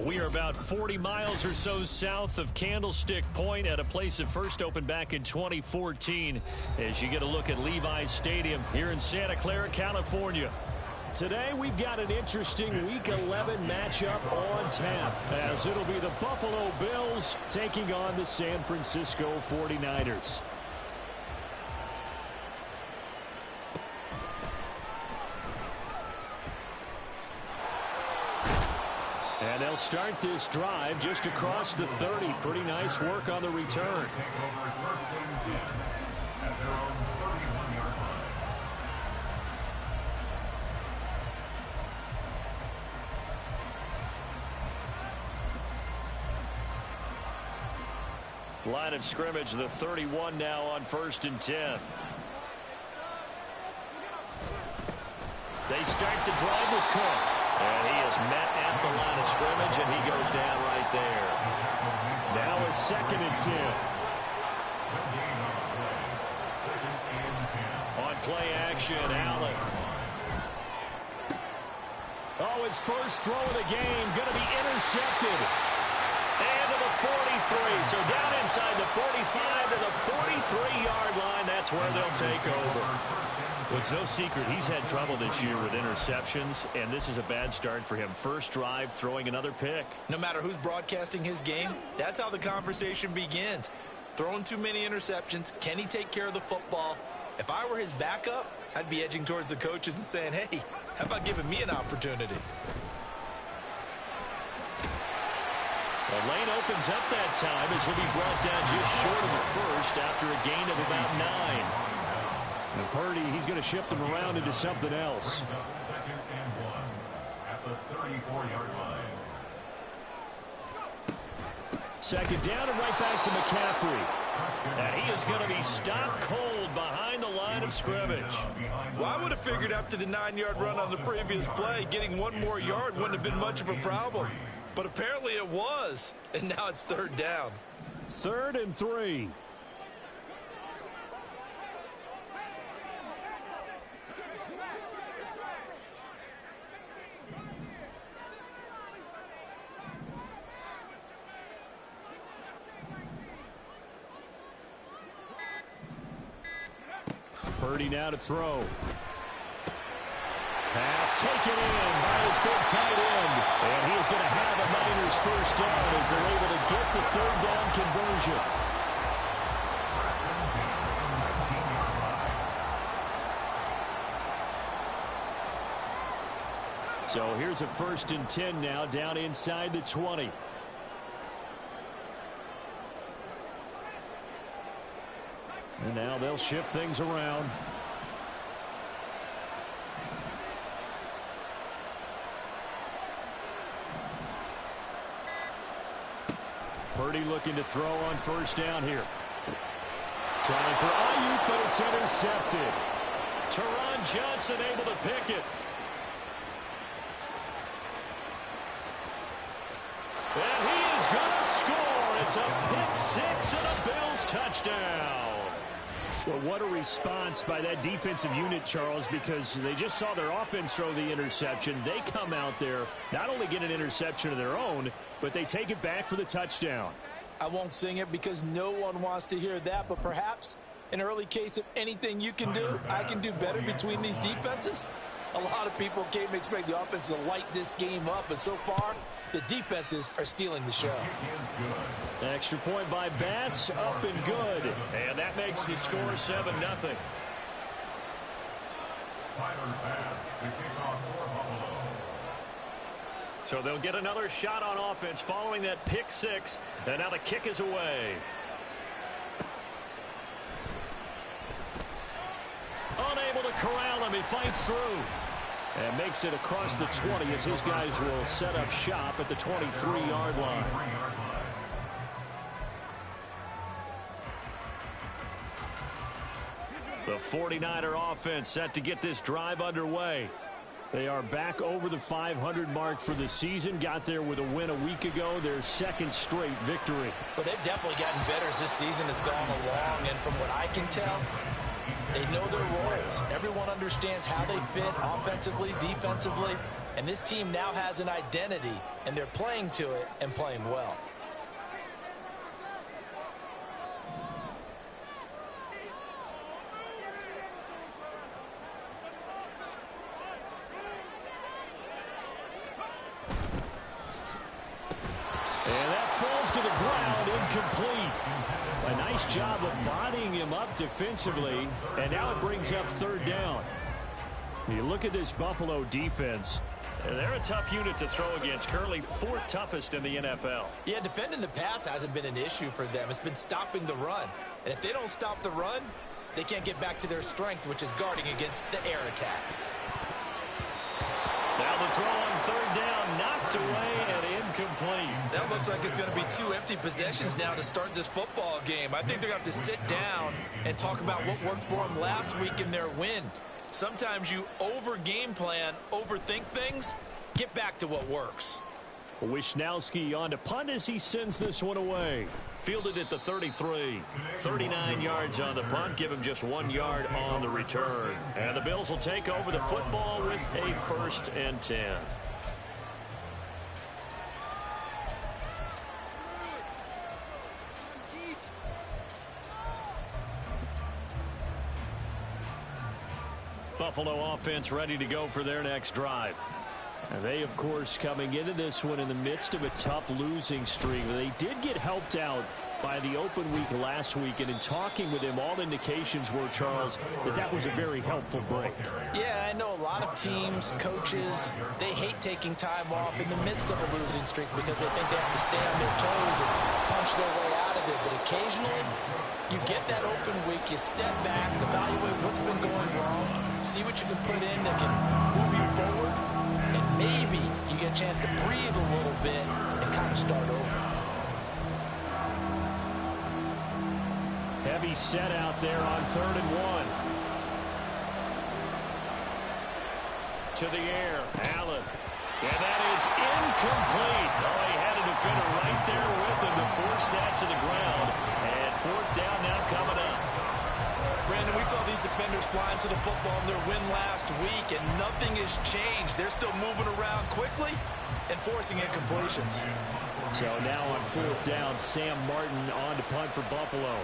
We are about 40 miles or so south of Candlestick Point at a place that first opened back in 2014 as you get a look at Levi's Stadium here in Santa Clara, California. Today we've got an interesting Week 11 matchup on tap as it'll be the Buffalo Bills taking on the San Francisco 49ers. And they'll start this drive just across the 30. Pretty nice work on the return. Line of scrimmage, the 31 now on 1st and 10. They start the drive with Cook. And he is met at the line of scrimmage, and he goes down right there. Now a 2nd and 10. On play action, Allen. Oh, his first throw of the game, going to be intercepted. And to the 43. So down inside the 45 to the 43-yard line. That's where they'll take over. Well, it's no secret he's had trouble this year with interceptions, and this is a bad start for him. First drive, throwing another pick. No matter who's broadcasting his game, that's how the conversation begins. Throwing too many interceptions, can he take care of the football? If I were his backup, I'd be edging towards the coaches and saying, hey, how about giving me an opportunity? The lane opens up that time as he'll be brought down just short of the first after a gain of about 9. And Purdy, he's going to shift them around into something else. 2nd and 1 at the 34-yard line. 2nd down and right back to McCaffrey. And he is going to be stopped cold behind the line of scrimmage. Well, I would have figured after the 9-yard run on the previous play, getting one more yard wouldn't have been much of a problem. But apparently it was, and now it's 3rd down. 3rd and 3. Purdy now to throw. Pass taken in by his big tight end. And he is going to have a Niners first down as they're able to get the 3rd down conversion. So here's a 1st and 10 now down inside the 20. And now they'll shift things around. Purdy looking to throw on 1st down here. Trying for Ayuk, but it's intercepted. Teron Johnson able to pick it. And he is going to score. It's a pick 6 and a Bills touchdown. Well, what a response by that defensive unit, Charles, because they just saw their offense throw the interception. They come out there, not only get an interception of their own, but they take it back for the touchdown. I won't sing it because no one wants to hear that, but perhaps an early case of anything you can do, I can do better between these defenses. A lot of people came to expect the offense to light this game up, but so far, the defenses are stealing the show. Extra point by Bass, up and good. And that makes the score 7-0. Tyler Bass to kick off for Buffalo. So they'll get another shot on offense following that pick 6. And now the kick is away. Unable to corral him. He fights through. And makes it across the 20 as his guys will set up shop at the 23-yard line. The 49er offense set to get this drive underway. They are back over the 500 mark for the season. Got there with a win a week ago. Their 2nd straight victory. Well, they've definitely gotten better as this season has gone along. And from what I can tell, they know their roles. Everyone understands how they fit offensively, defensively. And this team now has an identity, and they're playing to it and playing well. And that falls to the ground, incomplete. A nice job of bodying him up defensively, and now it brings up third down. You look at this Buffalo defense. They're a tough unit to throw against, currently fourth toughest in the NFL. Yeah, defending the pass hasn't been an issue for them. It's been stopping the run. And if they don't stop the run, they can't get back to their strength, which is guarding against the air attack. Now the throw on third down, knocked away and incomplete. That looks like it's going to be 2 empty possessions now to start this football game. I think they're going to have to sit down and talk about what worked for them last week in their win. Sometimes you over-game plan, overthink things, get back to what works. Wishnowski on to punt as he sends this one away. Fielded at the 33. 39 yards on the punt. Give him just 1 yard on the return. And the Bills will take over the football with a 1st and 10. Buffalo offense ready to go for their next drive. And they, of course, coming into this one in the midst of a tough losing streak. They did get helped out by the open week last week, and in talking with him, all indications were, Charles, that was a very helpful break. Yeah, I know a lot of teams, coaches, they hate taking time off in the midst of a losing streak because they think they have to stay on their toes and punch their way out of it. But occasionally, you get that open week, you step back, evaluate what's been going wrong, see what you can put in that can move you forward, and maybe you get a chance to breathe a little bit and kind of start over. Heavy set out there on 3rd and 1. To the air, Allen. And that is incomplete. Oh, he had a defender right there with him to force that to the ground. And 4th down now coming up. Brandon, we saw these defenders flying to the football in their win last week, and nothing has changed. They're still moving around quickly and forcing incompletions. So now on 4th down, Sam Martin on to punt for Buffalo.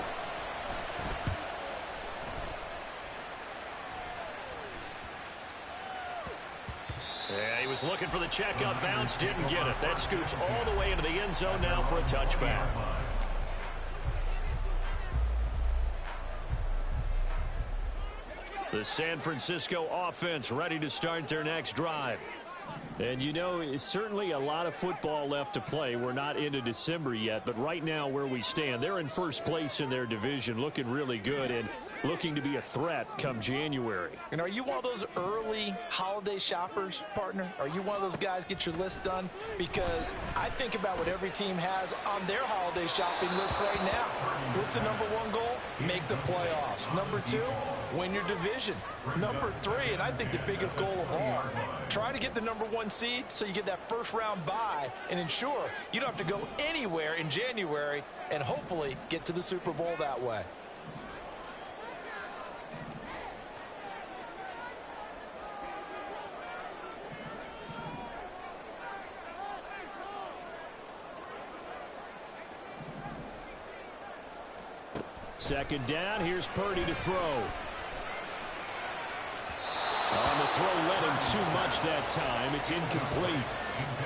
Yeah, he was looking for the checkout bounce, didn't get it. That scoots all the way into the end zone now for a touchback. The San Francisco offense ready to start their next drive. And you know, it's certainly a lot of football left to play. We're not into December yet, but right now where we stand, they're in first place in their division, looking really good and looking to be a threat come January. And are you one of those early holiday shoppers, partner? Are you one of those guys get your list done? Because I think about what every team has on their holiday shopping list right now. What's the #1 goal? Make the playoffs. #2, win your division. #3, and I think the biggest goal of all, try to get the #1 seed so you get that first round bye and ensure you don't have to go anywhere in January and hopefully get to the Super Bowl that way. Second down, here's Purdy to throw. On the throw, led him too much that time. It's incomplete.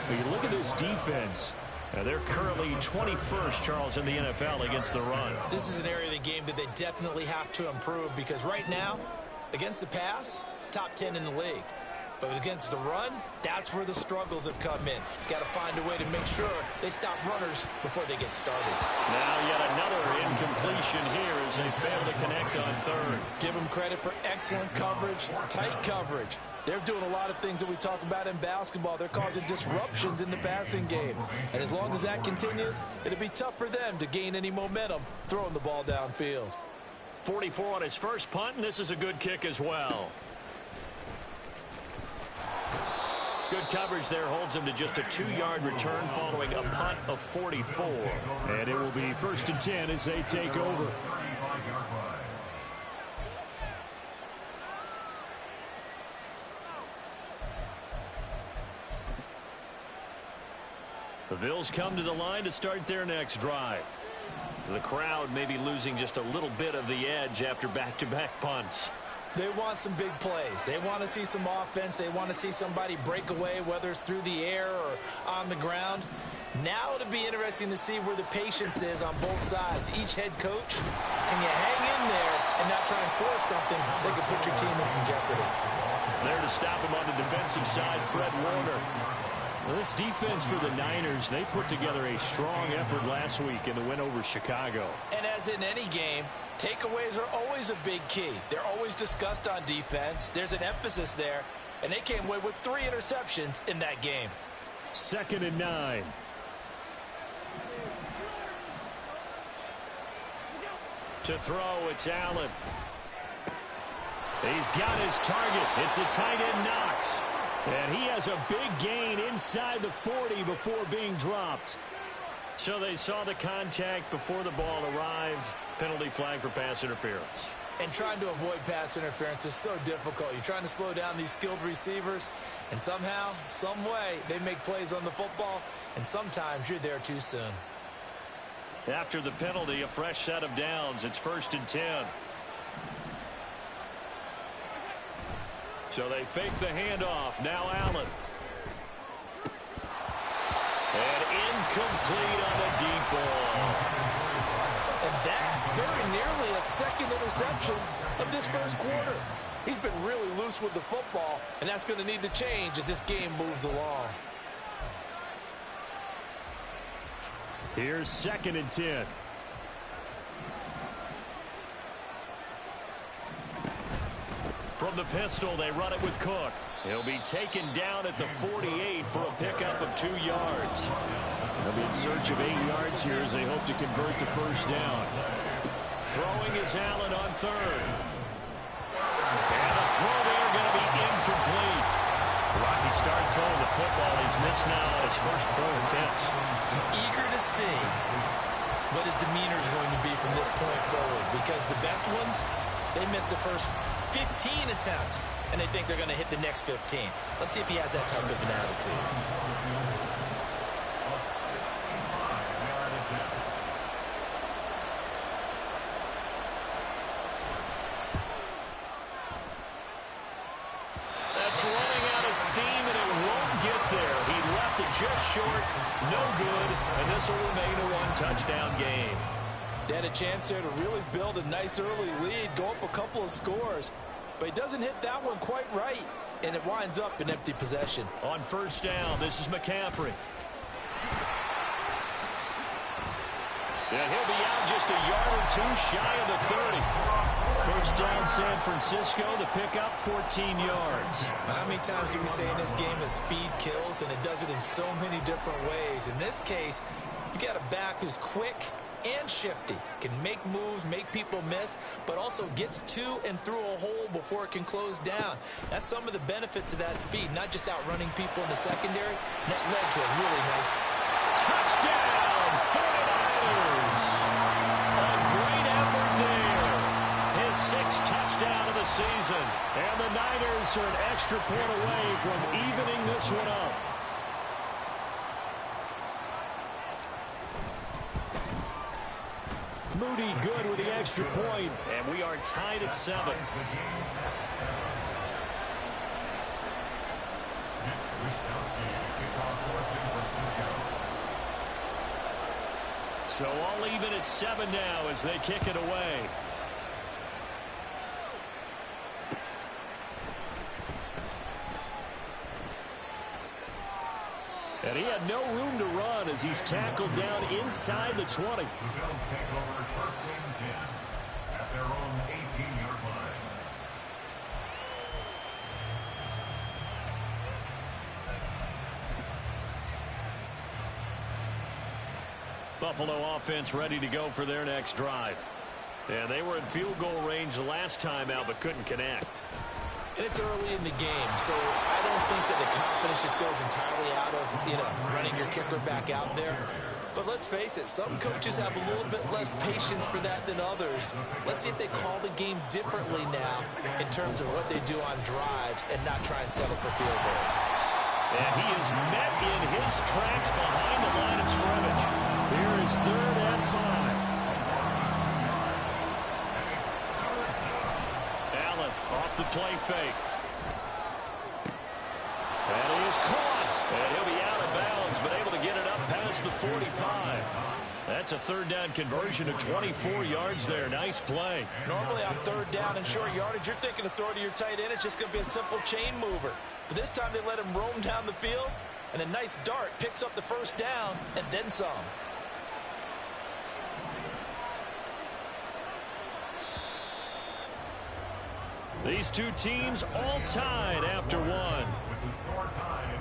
But you look at this defense. They're currently 21st, Charles, in the NFL against the run. This is an area of the game that they definitely have to improve because right now, against the pass, top 10 in the league. But against the run, that's where the struggles have come in. You've got to find a way to make sure they stop runners before they get started. Now yet another incompletion here as they fail to connect on 3rd. Give them credit for excellent coverage, tight coverage. They're doing a lot of things that we talk about in basketball. They're causing disruptions in the passing game. And as long as that continues, it'll be tough for them to gain any momentum throwing the ball downfield. 44 on his first punt, and this is a good kick as well. Good coverage there holds him to just a 2-yard return following a punt of 44. And it will be 1st and 10 as they take over. The Bills come to the line to start their next drive. The crowd may be losing just a little bit of the edge after back-to-back punts. They want some big plays. They want to see some offense. They want to see somebody break away, whether it's through the air or on the ground. Now it'll be interesting to see where the patience is on both sides. Each head coach, can you hang in there and not try and force something that could put your team in some jeopardy? There to stop him on the defensive side, Fred Warner. Well, this defense for the Niners, they put together a strong effort last week in the win over Chicago. And as in any game, takeaways are always a big key. They're always discussed on defense. There's an emphasis there, and they came away with 3 interceptions in that game. 2nd and 9. To throw, it's Allen. He's got his target. It's the tight end Knox. And he has a big gain inside the 40 before being dropped. So they saw the contact before the ball arrived. Penalty flag for pass interference. And trying to avoid pass interference is so difficult. You're trying to slow down these skilled receivers, and somehow, some way, they make plays on the football, and sometimes you're there too soon. After the penalty, a fresh set of downs. It's 1st and 10. So they fake the handoff. Now Allen. And incomplete on the deep ball. And that very nearly a 2nd interception of this 1st quarter. He's been really loose with the football, and that's going to need to change as this game moves along. Here's 2nd and 10. From the pistol, they run it with Cook. He'll be taken down at the 48 for a pickup of 2 yards. They'll be in search of 8 yards here as they hope to convert the 1st down. Throwing is Allen on 3rd. And the throw there going to be incomplete. Rocky start throwing the football. He's missed now on his first 4 attempts. I'm eager to see what his demeanor is going to be from this point forward, because the best ones, they missed the first 15 attempts, and they think they're going to hit the next 15. Let's see if he has that type of an attitude. That's running out of steam, and it won't get there. He left it just short, no good, and this will remain a 1-touchdown game. They had a chance there to really build a nice early lead, go up a couple of scores, but he doesn't hit that one quite right, and it winds up an empty possession. On 1st down, this is McCaffrey. And he'll be out just a yard or 2 shy of the 30. 1st down, San Francisco, the pickup, 14 yards. How many times do we say in this game that speed kills, and it does it in so many different ways? In this case, you got a back who's quick and shifty, can make moves, make people miss, but also gets to and through a hole before it can close down. That's some of the benefits of that speed, not just outrunning people in the secondary. That led to a really nice touchdown, 49ers. A great effort there. His 6th touchdown of the season. And the Niners are an extra point away from evening this one up. Moody good with the extra point, and we are tied at 7. So all even at 7 now as they kick it away. And he had no room to run as he's tackled down inside the 20. The Bills take over 1st and 10 at their own 18-yard line. Buffalo offense ready to go for their next drive. And they were in field goal range last time out but couldn't connect. And it's early in the game, so I don't think that the confidence just goes entirely out of, running your kicker back out there. But let's face it, some coaches have a little bit less patience for that than others. Let's see if they call the game differently now in terms of what they do on drives and not try and settle for field goals. And he is met in his tracks behind the line of scrimmage. Here is 3rd and 5. Allen off the play fake. And he is caught. And he'll be out of bounds, but able to get it up past the 45. That's a 3rd down conversion of 24 yards there. Nice play. Normally on 3rd down and short yardage, you're thinking of throw to your tight end. It's just going to be a simple chain mover. But this time they let him roam down the field, and a nice dart picks up the 1st down and then some. These two teams all tied after one. With the score tied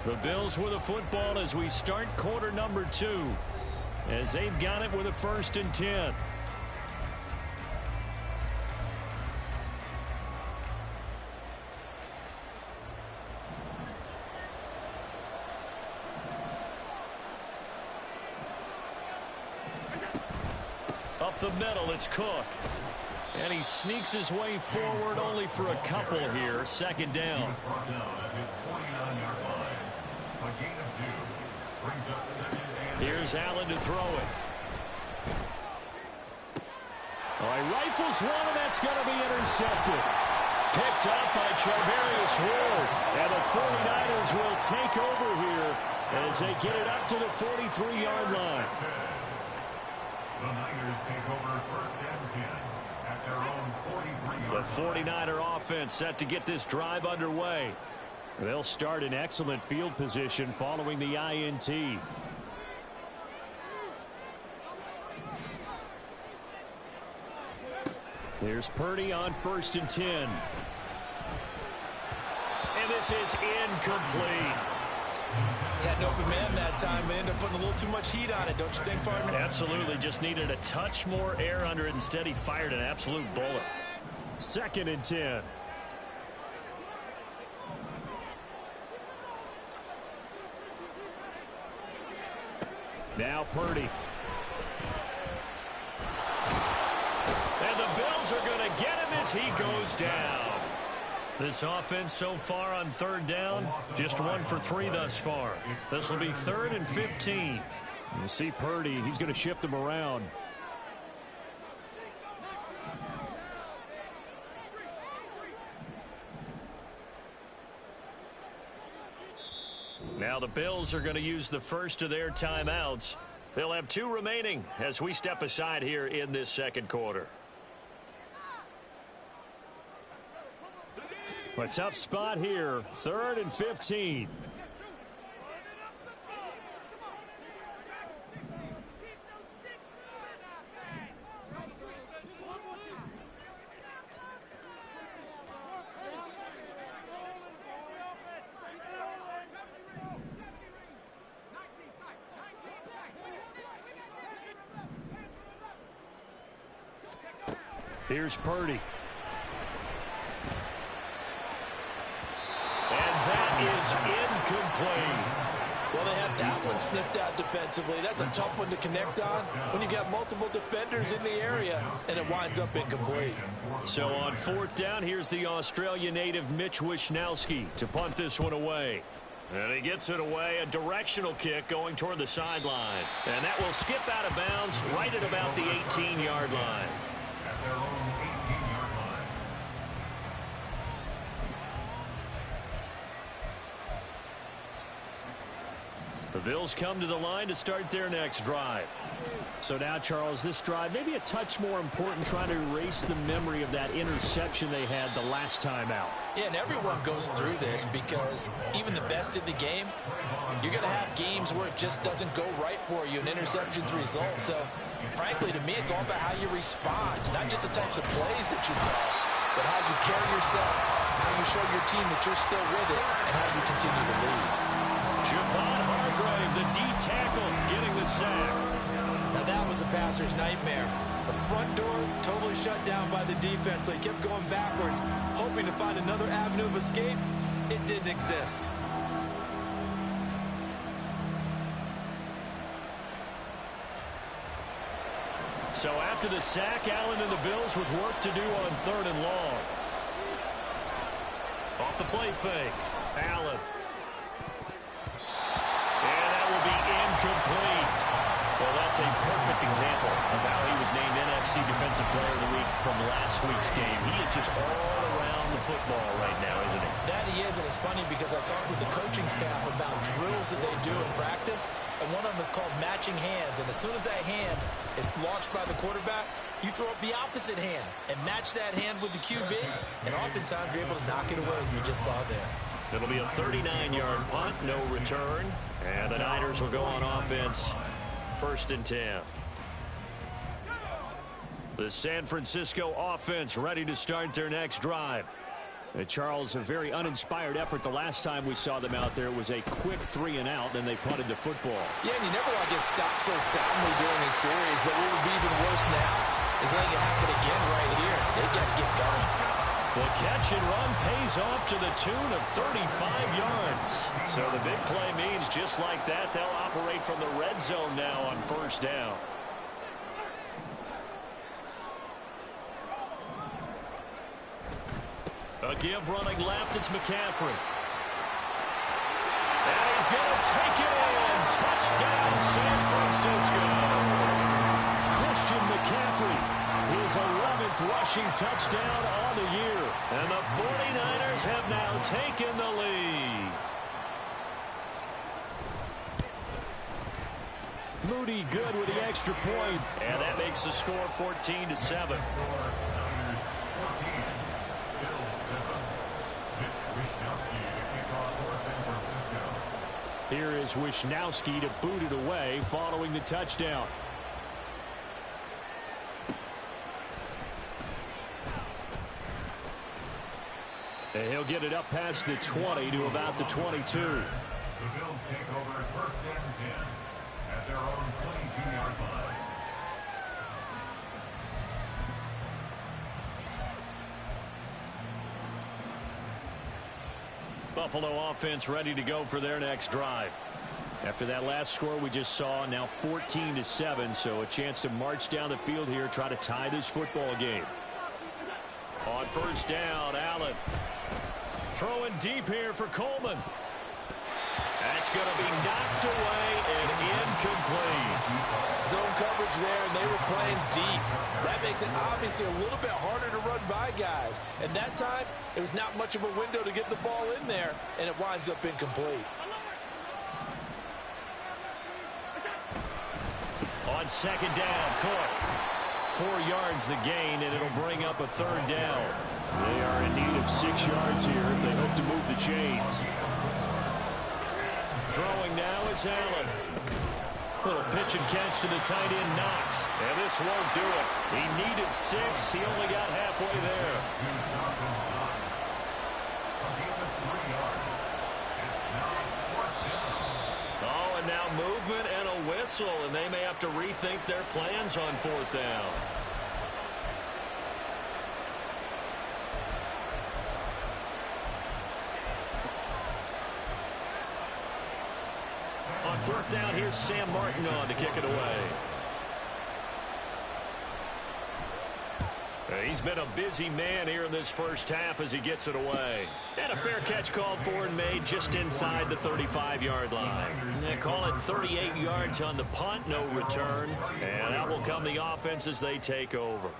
7-7. The Bills with the football as we start quarter number 2, as they've got it with a 1st and 10. Up the middle, it's Cook. And he sneaks his way forward only for a couple here. 2nd down. Brought down at his 49-yard line. A gain of 2 brings up 2nd and 8. Here's Allen to throw it. Oh, he rifles one, and that's going to be intercepted. Picked up by Charvarius Ward. And the 49ers will take over here as they get it up to the 43-yard line. The Niners take over 1st and 10 at their own 43-yard line. The 49er offense set to get this drive underway. They'll start in excellent field position following the INT. Here's Purdy on 1st and 10. And this is incomplete. Had an open man that time and ended up putting a little too much heat on it, don't you think, partner? Absolutely, just needed a touch more air under it. Instead, he fired an absolute bullet. 2nd and 10. Now Purdy. And the Bills are going to get him as he goes down. This offense so far on 3rd down, just 1 for 3 thus far. This will be 3rd and 15. You see Purdy, he's going to shift him around. Now the Bills are going to use the first of their timeouts. They'll have 2 remaining as we step aside here in this 2nd quarter. A tough spot here. 3rd and 15. Here's Purdy. Is incomplete. Well, they had that one snipped out defensively. That's a tough one to connect on when you got multiple defenders in the area, and it winds up incomplete. So on 4th down, here's the Australia native Mitch Wishnowski to punt this one away. And he gets it away, a directional kick going toward the sideline. And that will skip out of bounds right at about the 18-yard line. At their own 18-yard line. The Bills come to the line to start their next drive. So now, Charles, this drive maybe a touch more important, trying to erase the memory of that interception they had the last time out. Yeah, and everyone goes through this because even the best in the game, you're going to have games where it just doesn't go right for you, an interception's result. So, frankly, to me, it's all about how you respond, not just the types of plays that you call, but how you carry yourself, how you show your team that you're still with it, and how you continue to lead. Javon Hargrave, the D tackle, getting the sack. Now that was a passer's nightmare. The front door totally shut down by the defense, so he kept going backwards, hoping to find another avenue of escape. It didn't exist. So after the sack, Allen and the Bills with work to do on 3rd and long. Off the play fake. Allen. And that will be incomplete. Well, that's a perfect example of how he was named NFC Defensive Player of the Week from last week's game. He is just all around the football right now, isn't he? That he is, and it's funny because I talked with the coaching staff about drills that they do in practice, and one of them is called matching hands. And as soon as that hand is launched by the quarterback, you throw up the opposite hand and match that hand with the QB, and oftentimes you're able to knock it away, as we just saw there. It'll be a 39-yard punt, no return, and the Niners will go on offense. 1st and 10. The San Francisco offense ready to start their next drive. Charles, a very uninspired effort. The last time we saw them out there was a quick 3-and-out, and they punted the football. Yeah, and you never want to get stopped so soundly during a series, but what would be even worse now is letting it happen again right here. They got to get going. The catch and run pays off to the tune of 35 yards. So the big play means just like that, they'll operate from the red zone now on 1st down. A give running left, it's McCaffrey. And he's going to take it in. Touchdown, San Francisco. Christian McCaffrey. His 11th rushing touchdown on the year. And the 49ers have now taken the lead. Moody good with the extra point. And that makes the score 14-7. Here is Wishnowski to boot it away following the touchdown. And he'll get it up past the 20 to about the 22. The Bills take over 1st and 10 at their own 22-yard line. Buffalo offense ready to go for their next drive. After that last score we just saw, now 14-7, so a chance to march down the field here, try to tie this football game. On 1st down, Allen. Throwing deep here for Coleman. That's going to be knocked away and incomplete. Zone coverage there, and they were playing deep. That makes it obviously a little bit harder to run by guys. And that time, it was not much of a window to get the ball in there, and it winds up incomplete. On 2nd down, Cook. 4 yards the gain, and it'll bring up a 3rd down. They are in need of 6 yards here if they hope to move the chains. Throwing now is Allen. Little pitch and catch to the tight end, Knox. And this won't do it. He needed 6. He only got halfway there. Oh, and now movement and a whistle, and they may have to rethink their plans on 4th down. On 4th down, here's Sam Martin on to kick it away. He's been a busy man here in this 1st half as he gets it away. And a fair catch called for and made just inside the 35-yard line. They call it 38 yards on the punt, no return. And out will come the offense as they take over.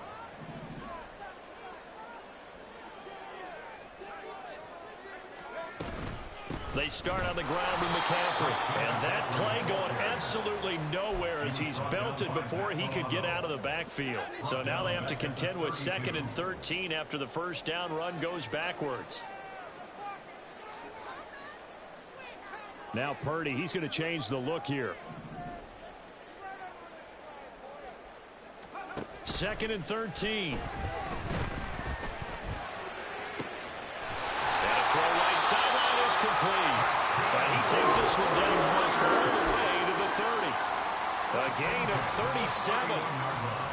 They start on the ground with McCaffrey. And that play going absolutely nowhere as he's belted before he could get out of the backfield. So now they have to contend with 2nd and 13 after the 1st down run goes backwards. Now Purdy, he's going to change the look here. 2nd and 13. Complete. And he takes this one down almost all the way to the 30. A gain of 37.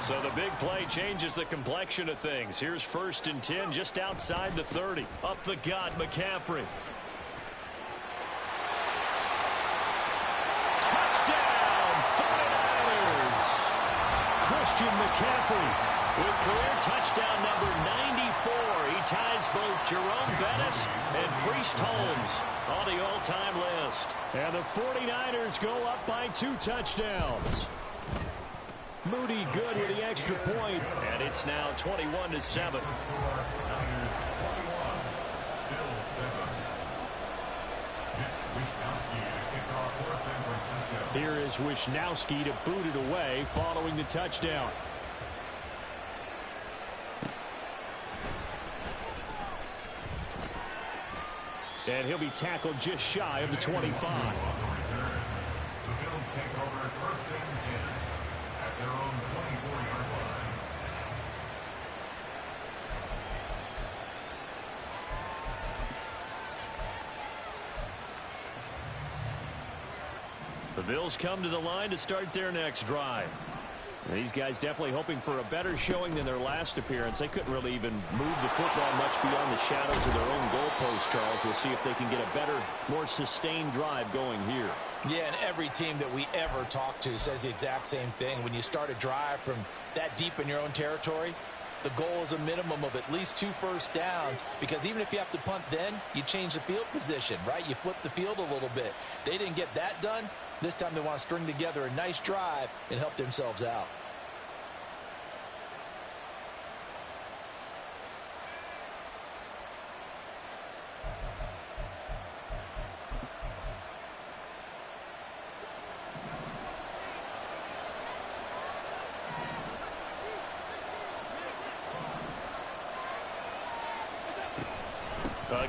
So the big play changes the complexion of things. Here's 1st and 10 just outside the 30. Up the gut, McCaffrey. Touchdown, 49ers. Christian McCaffrey. With career touchdown number 94, he ties both Jerome Bettis and Priest Holmes on the all-time list. And the 49ers go up by 2 touchdowns. Moody good with the extra point. And it's now 21-7. Here is Wisnowski to boot it away following the touchdown. And he'll be tackled just shy of the 25. The Bills take over first and 10 at their own 24-yard line. The Bills come to the line to start their next drive. These guys definitely hoping for a better showing than their last appearance. They couldn't really even move the football much beyond the shadows of their own goalpost, Charles. We'll see if they can get a better, more sustained drive going here. Yeah, and every team that we ever talk to says the exact same thing. When you start a drive from that deep in your own territory, the goal is a minimum of at least 2 first downs, because even if you have to punt then, you change the field position, right? You flip the field a little bit. They didn't get that done. This time they want to string together a nice drive and help themselves out.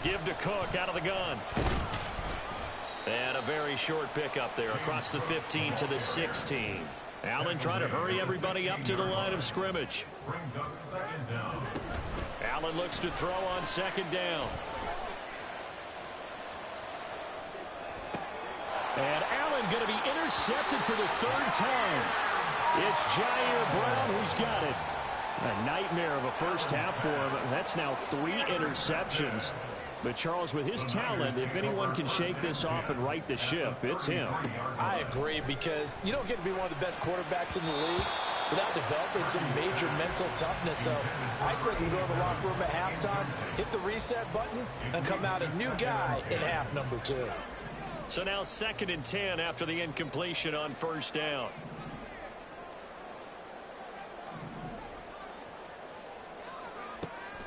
Give to Cook out of the gun. And a very short pickup there across the 15 to the 16. Allen trying to hurry everybody up to the line of scrimmage. Brings up second down. Allen looks to throw on second down. And Allen going to be intercepted for the 3rd time. It's Jair Brown who's got it. A nightmare of a first half for him. That's now 3 interceptions. But, Charles, with his talent, if anyone can shake this off and right the ship, it's him. I agree, because you don't get to be one of the best quarterbacks in the league without developing some major mental toughness. So I expect him to go to the locker room at halftime, hit the reset button, and come out a new guy in half number 2. So now 2nd and 10 after the incompletion on first down.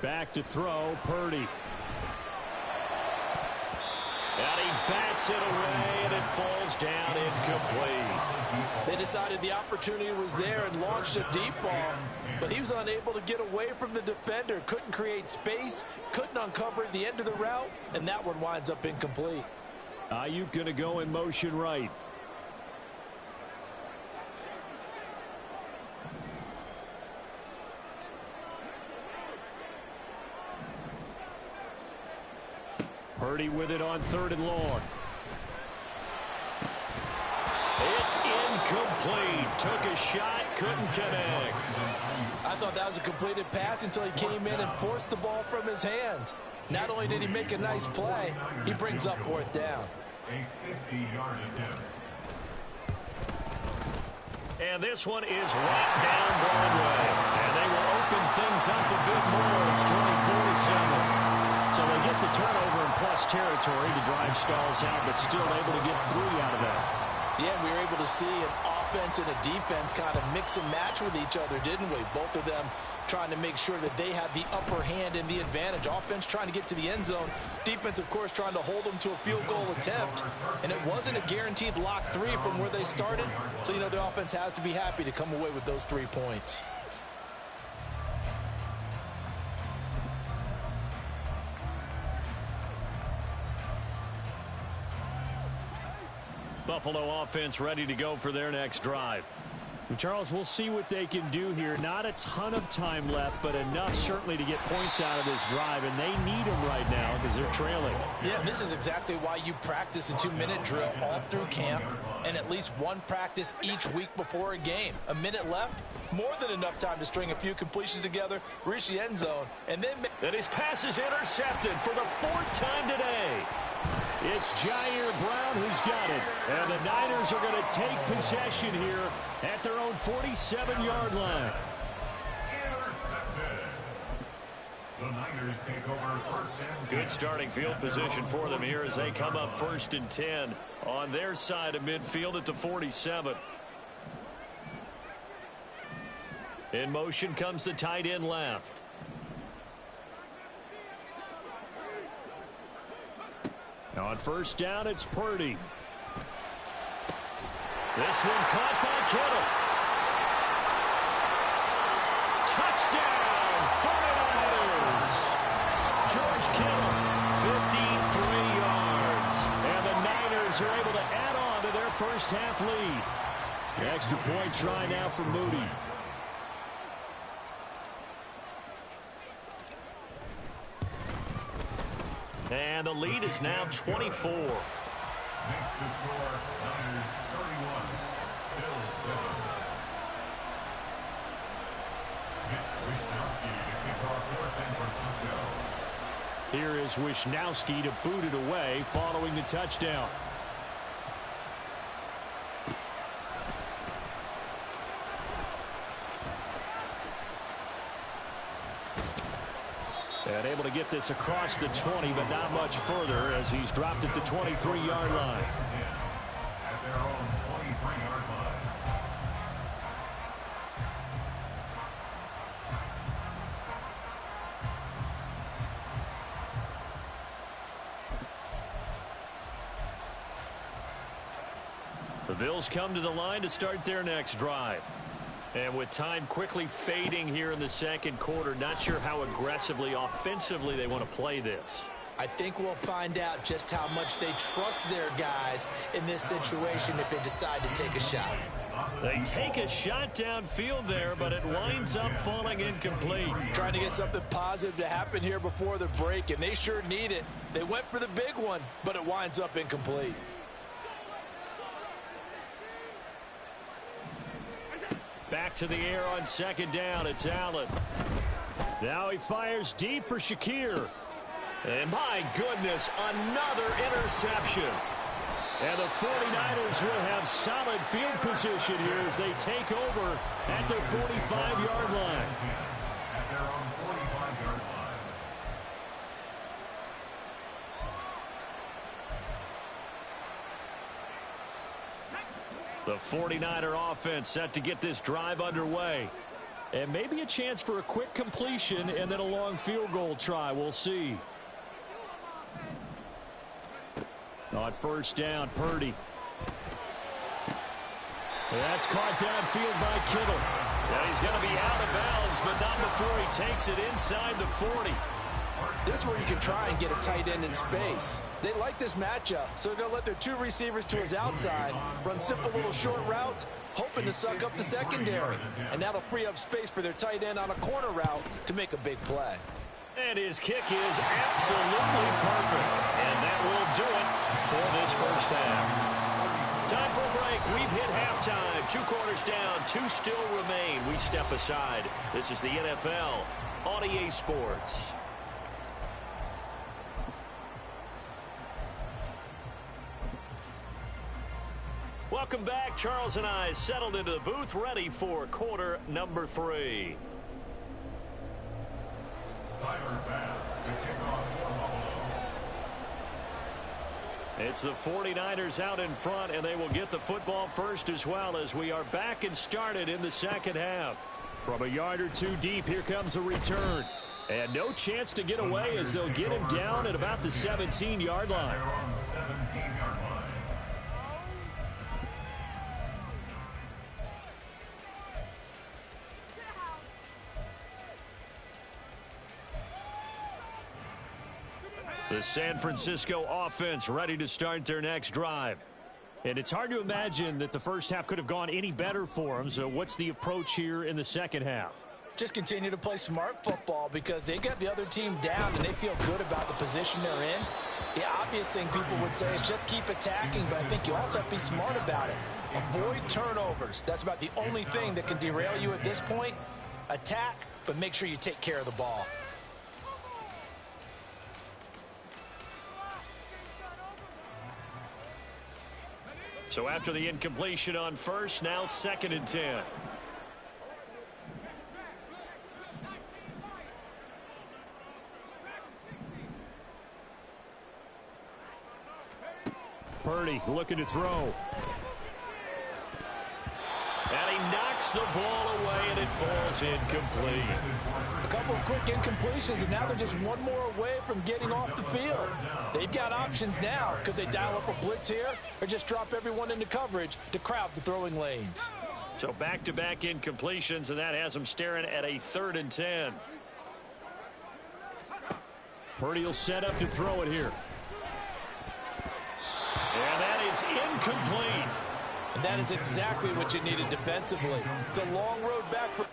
Back to throw, Purdy. And he bats it away, and it falls down incomplete. They decided the opportunity was there and launched a deep ball, but he was unable to get away from the defender. Couldn't create space, couldn't uncover at the end of the route, and that one winds up incomplete. Ayuk going to go in motion right. Purdy with it on 3rd and long. It's incomplete. Took a shot, couldn't connect. I thought that was a completed pass until he came in and forced the ball from his hands. Not only did he make a nice play, he brings up 4th down. A 50-yard attempt. And this one is right down Broadway. And they will open things up a bit more. It's 24-7. So they get the turnover in plus territory. The drive stalls out, but still able to get 3 out of that. Yeah, we were able to see an offense and a defense kind of mix and match with each other, didn't we? Both of them trying to make sure that they have the upper hand and the advantage. Offense trying to get to the end zone. Defense, of course, trying to hold them to a field goal attempt. And it wasn't a guaranteed lock 3 from where they started. So, you know, the offense has to be happy to come away with those 3 points. Buffalo offense ready to go for their next drive. Charles, we'll see what they can do here. Not a ton of time left, but enough certainly to get points out of this drive, and they need them right now because they're trailing. Yeah, this is exactly why you practice a 2-minute drill all through camp and at least one practice each week before a game. A minute left, more than enough time to string a few completions together, reach the end zone, and then... And his pass is intercepted for the 4th time today. It's Jair Brown who's got it. And the Niners are going to take possession here at their own 47-yard line. The Niners take over first and 10. Good starting field position for them here as they come up 1st and 10 on their side of midfield at the 47. In motion comes the tight end left. On 1st down, it's Purdy. This one caught by Kittle. Touchdown, 49ers. George Kittle, 53 yards. And the Niners are able to add on to their first half lead. The extra point try now for Moody. And the lead is now 24. Makes the score Niners 31, Bills 7. Mitch Wishnowsky to kick off for San Francisco. Here is Wishnowsky to boot it away following the touchdown. And able to get this across the 20, but not much further as he's dropped at the 23-yard line. At their own 23-yard line. The Bills come to the line to start their next drive. And with time quickly fading here in the second quarter, not sure how aggressively, offensively they want to play this. I think we'll find out just how much they trust their guys in this situation if they decide to take a shot. They take a shot downfield there, but it winds up falling incomplete. Trying to get something positive to happen here before the break, and they sure need it. They went for the big one, but it winds up incomplete. Back to the air on 2nd down. It's Allen. Now he fires deep for Shakir. And my goodness, another interception. And the 49ers will have solid field position here as they take over at their 45-yard line. At their own 45-yard line. The 49er offense set to get this drive underway. And maybe a chance for a quick completion and then a long field goal try. We'll see. On 1st down, Purdy. That's caught downfield by Kittle. Yeah, he's going to be out of bounds, but not before he takes it inside the 40. This is where you can try and get a tight end in space. They like this matchup, so they're going to let their 2 receivers to his outside, run simple little short routes, hoping to suck up the secondary. And that'll free up space for their tight end on a corner route to make a big play. And his kick is absolutely perfect. And that will do it for this first half. Time for a break. We've hit halftime. 2 quarters down, 2 still remain. We step aside. This is the NFL on EA Sports. Welcome back. Charles and I settled into the booth, ready for quarter number 3. Tyler Bass to kick off for Buffalo. It's the 49ers out in front, and they will get the football first as well as we are back and started in the second half. From a yard or 2 deep, here comes a return. And no chance to get away as they'll get him down at about the 17-yard line. They're on 17-yard line. The San Francisco offense ready to start their next drive. And it's hard to imagine that the first half could have gone any better for them. So what's the approach here in the second half? Just continue to play smart football because they got the other team down and they feel good about the position they're in. The obvious thing people would say is just keep attacking, but I think you also have to be smart about it. Avoid turnovers. That's about the only thing that can derail you at this point. Attack, but make sure you take care of the ball. So after the incompletion on first, now 2nd and 10. Purdy looking to throw. And he knocks the ball away, and it falls incomplete. A couple of quick incompletions, and now they're just one more away from getting off the field. They've got options now. Could they dial up a blitz here or just drop everyone into coverage to crowd the throwing lanes? So back-to-back incompletions, and that has them staring at a 3rd and 10. Purdy will set up to throw it here. And that is incomplete. And that is exactly what you needed defensively. It's a long road back for...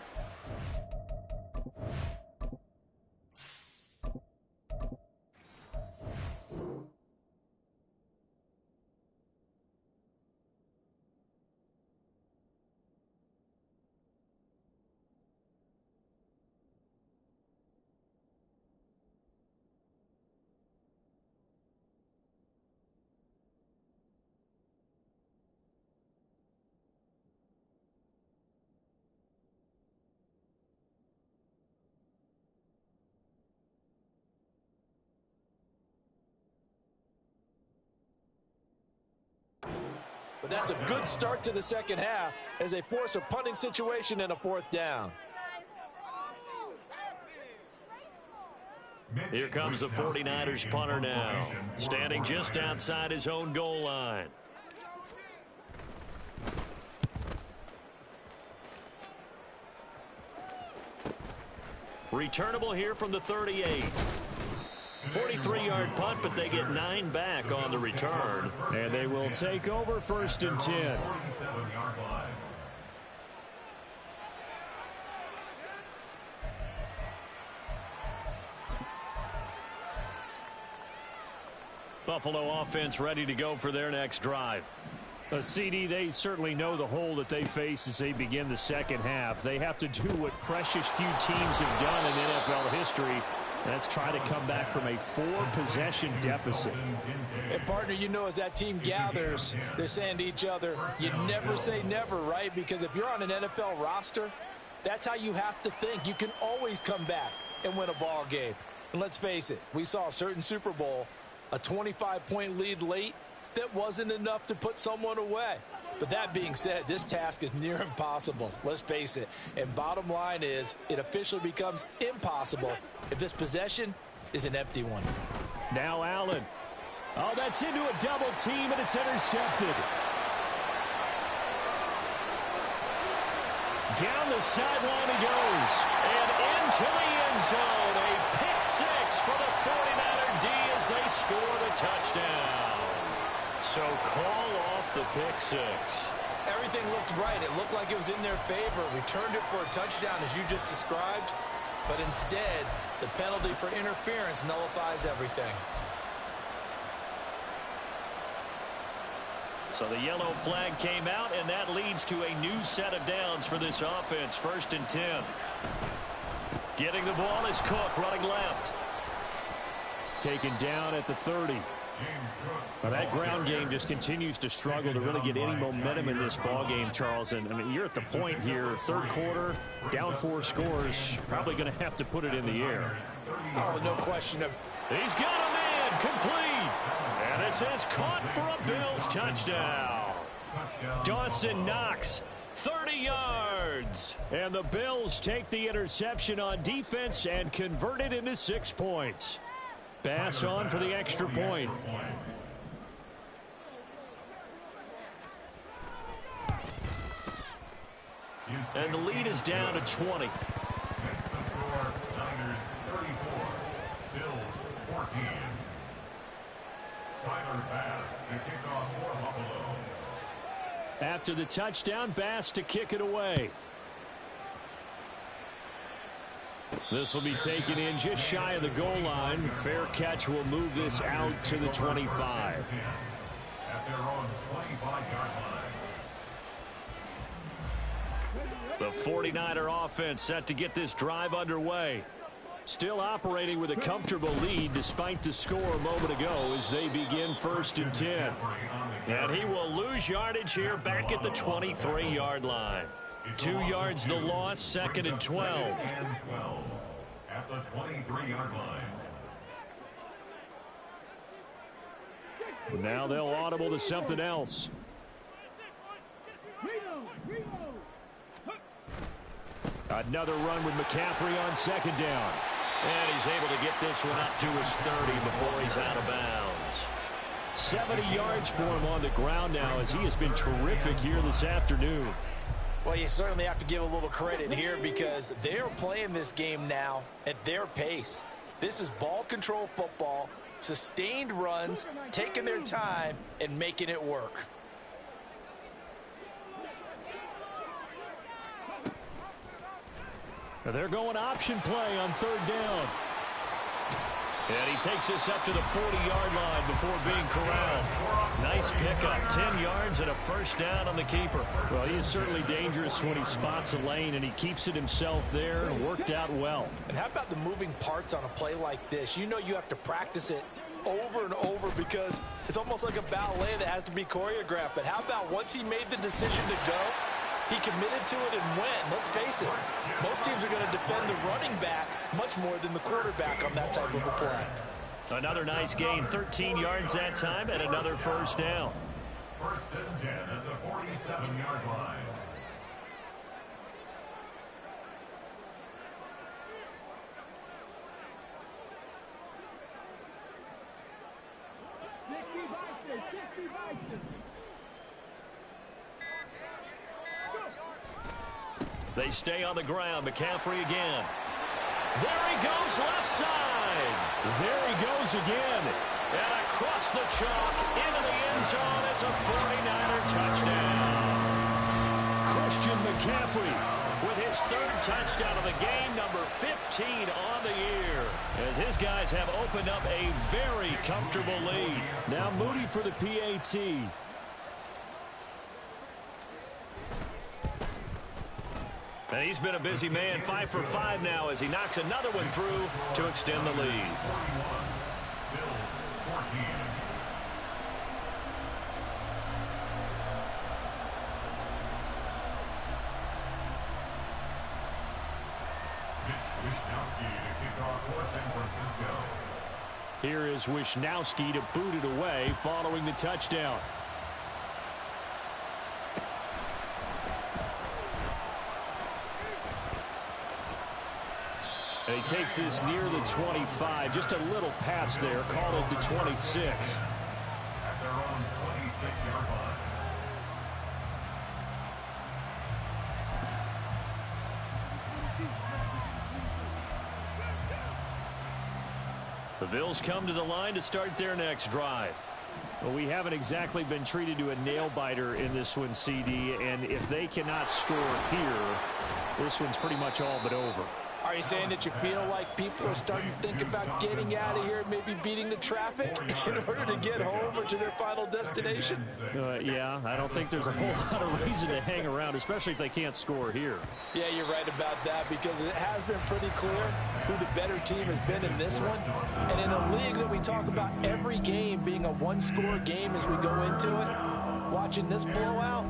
But that's a good start to the second half as they force a punting situation and a 4th down. Here comes the 49ers punter now, standing just outside his own goal line. Returnable here from the 38. 43-yard punt, but they get 9 back on the return. And they will take over 1st and 10. Buffalo offense ready to go for their next drive. CD, they certainly know the hole that they face as they begin the second half. They have to do what precious few teams have done in NFL history. That's try to come back from a 4-possession deficit. And, partner, you know, as that team gathers, they're saying to each other, you never say never, right? Because if you're on an NFL roster, that's how you have to think. You can always come back and win a ball game. And let's face it, we saw a certain Super Bowl, a 25-point lead late, that wasn't enough to put someone away. But that being said, this task is near impossible. Let's face it. And bottom line is, it officially becomes impossible if this possession is an empty one. Now Allen. Oh, that's into a double team, and it's intercepted. Down the sideline he goes. And into the end zone. A pick 6 for the 49er D as they score the touchdown. So call off the pick 6. Everything looked right. It looked like it was in their favor. Returned it for a touchdown as you just described. But instead, the penalty for interference nullifies everything. So the yellow flag came out, and that leads to a new set of downs for this offense. 1st and 10. Getting the ball is Cook running left. Taken down at the 30. Well, that ground game just continues to struggle to really get any momentum in this ball game, Charles. And I mean, you're at the point here, 3rd quarter, down 4 scores, probably going to have to put it in the air. Oh, no question. He's got a man complete. And this is caught for a Bills touchdown. Dawson Knox, 30 yards. And the Bills take the interception on defense and convert it into 6 points. Pass on for the extra point. And the lead is down to 20. Makes the score Niners 34, Bills 14. Tyler Bass to kick off for Buffalo. After the touchdown, Bass to kick it away. This will be taken in just shy of the goal line. Fair catch will move this out to the 25. At their own 25-yard line. The 49er offense set to get this drive underway. Still operating with a comfortable lead despite the score a moment ago as they begin 1st and 10. And he will lose yardage here back at the 23-yard line. 2 yards the loss, 2nd and 12. At the 23-yard line. Now they'll audible to something else. Another run with McCaffrey on second down. And he's able to get this one up to his 30 before he's out of bounds. 70 yards for him on the ground now as he has been terrific here this afternoon. Well, you certainly have to give a little credit here because they're playing this game now at their pace. This is ball control football, sustained runs, taking their time, and making it work. They're going option play on third down. And he takes this up to the 40-yard line before being corralled. Nice pickup, 10 yards and a first down on the keeper. Well, he is certainly dangerous when he spots a lane, and he keeps it himself there and worked out well. And how about the moving parts on a play like this? You know you have to practice it over and over because it's almost like a ballet that has to be choreographed. But how about once he made the decision to go, he committed to it and went. Let's face it, most teams are going to defend the running back much more than the quarterback on that type of a play. Another nice gain, 13 yards that time, and another first down. First and 10 at the 47-yard line. They stay on the ground. McCaffrey again. There he goes, left side. There he goes again. And across the chalk, into the end zone. It's a 49er touchdown. Christian McCaffrey With his third touchdown of the game, number 15 on the year. As his guys have opened up a very comfortable lead. Now Moody for the PAT. And he's been a busy man, 5 for 5 now as he knocks another one through to extend the lead. Here is Wisnowski to boot it away following the touchdown. And he takes this near the 25. Just a little pass there. Call it the 26. At their own 26-yard line. The Bills come to the line to start their next drive. Well, we haven't exactly been treated to a nail-biter in this one, CD. And if they cannot score here, this one's pretty much all but over. Are you saying that you feel like people are starting to think about getting out of here and maybe beating the traffic in order to get home or to their final destination? Yeah, I don't think there's a whole lot of reason to hang around, especially if they can't score here. Yeah, you're right about that because it has been pretty clear who the better team has been in this one. And in a league that we talk about every game being a one-score game as we go into it, watching this blowout,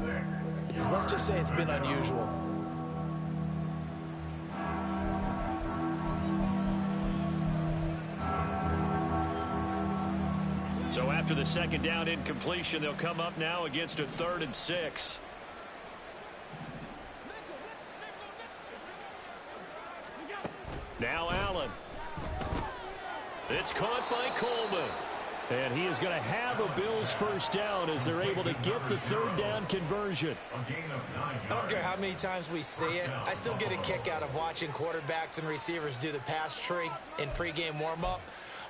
let's just say it's been unusual. So after the second down incompletion, they'll come up now against a 3rd and 6. Now Allen. It's caught by Coleman. And he is going to have a Bills first down as they're able to get the 3rd down conversion. I don't care how many times we see it. I still get a kick out of watching quarterbacks and receivers do the pass tree in pregame warm-up.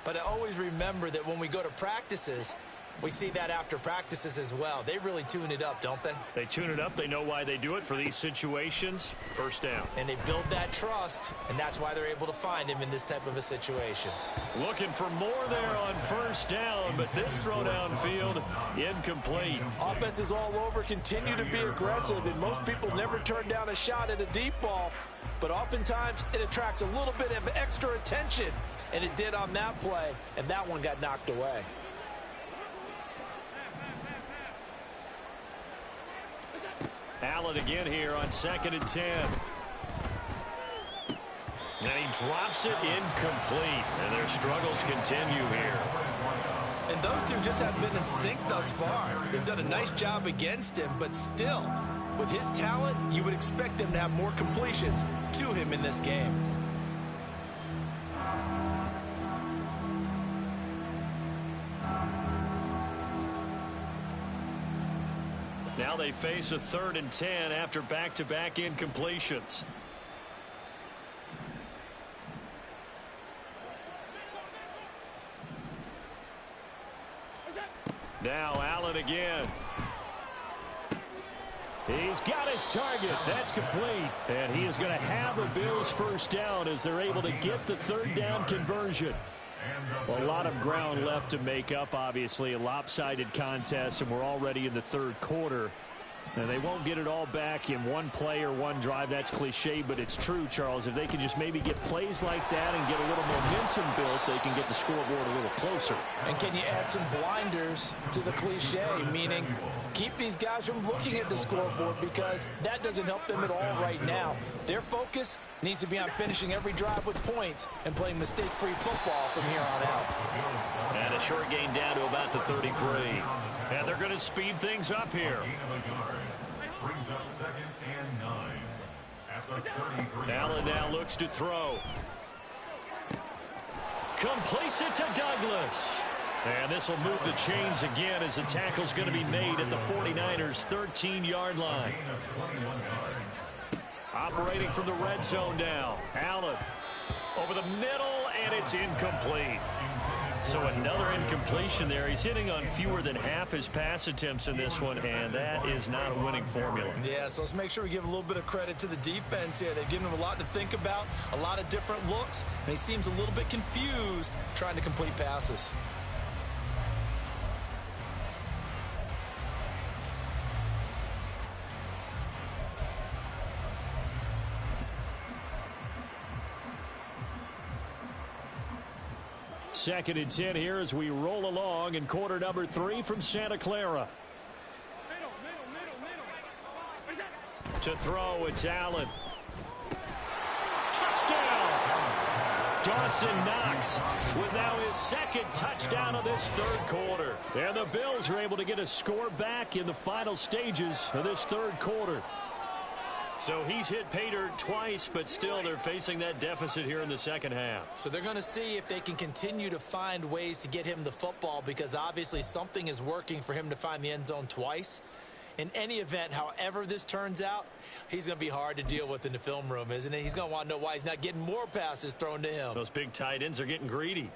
But I always remember that when we go to practices, we see that after practices as well. They really tune it up, don't they? They tune it up. They know why they do it for these situations. First down. And they build that trust, and that's why they're able to find him in this type of a situation. Looking for more there on first down, but this throw downfield incomplete. Offense is all over, continue to be aggressive, and most people never turn down a shot at a deep ball. But oftentimes, it attracts a little bit of extra attention. And it did on that play, and that one got knocked away. Allen again here on 2nd and 10. And he drops it incomplete. And their struggles continue here. And those two just haven't been in sync thus far. They've done a nice job against him, but still, with his talent, you would expect him to have more completions to him in this game. Now they face a 3rd and 10 after back-to-back incompletions. Now Allen again. He's got his target. That's complete. And he is going to have a Bills first down as they're able to get the 3rd down conversion. A lot of ground left to make up, obviously. A lopsided contest, and we're already in the 3rd quarter. And they won't get it all back in one play or one drive. That's cliche, but it's true, Charles. If they can just maybe get plays like that and get a little momentum built, they can get the scoreboard a little closer. And can you add some blinders to the cliche, meaning keep these guys from looking at the scoreboard, because that doesn't help them at all right now. Their focus needs to be on finishing every drive with points and playing mistake-free football from here on out. And a short gain down to about the 33. And they're going to speed things up here. Brings up 2nd and 9 at the 33. Allen now looks to throw. Completes it to Douglas. And this will move the chains again as the tackle's going to be made at the 49ers' 13-yard line. Operating from the red zone now. Allen over the middle, and it's incomplete. So another incompletion there. He's hitting on fewer than half his pass attempts in this one, and that is not a winning formula. Yeah, so let's make sure we give a little bit of credit to the defense here. They've given him a lot to think about, a lot of different looks, and he seems a little bit confused trying to complete passes. Second and 10 here as we roll along in quarter number 3 from Santa Clara. To throw, it's Allen. Touchdown! Dawson Knox with now his 2nd touchdown of this 3rd quarter. And the Bills are able to get a score back in the final stages of this 3rd quarter. So he's hit pay dirt twice, but still they're facing that deficit here in the 2nd half. So they're going to see if they can continue to find ways to get him the football, because obviously something is working for him to find the end zone twice. In any event, however this turns out, he's going to be hard to deal with in the film room, isn't he? He's going to want to know why he's not getting more passes thrown to him. Those big tight ends are getting greedy.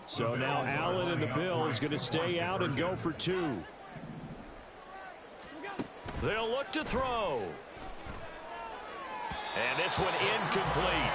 So now Allen and the Bills going to stay out and go for 2. They'll look to throw. And this one incomplete.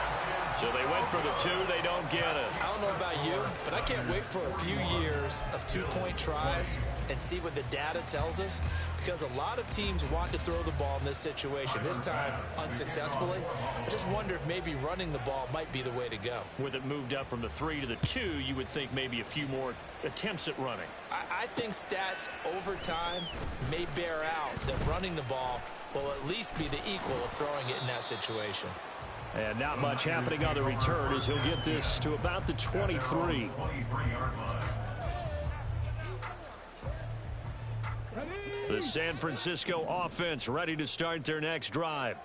So they went for the 2. They don't get it. I don't know about you, but I can't wait for a few years of 2-point tries and see what the data tells us, because a lot of teams want to throw the ball in this situation. This time, unsuccessfully. I just wonder if maybe running the ball might be the way to go. With it moved up from the 3 to the 2, you would think maybe a few more attempts at running. I think stats over time may bear out that running the ball will at least be the equal of throwing it in that situation. And not much happening on the return as he'll get this to about the 23. The San Francisco offense ready to start their next drive.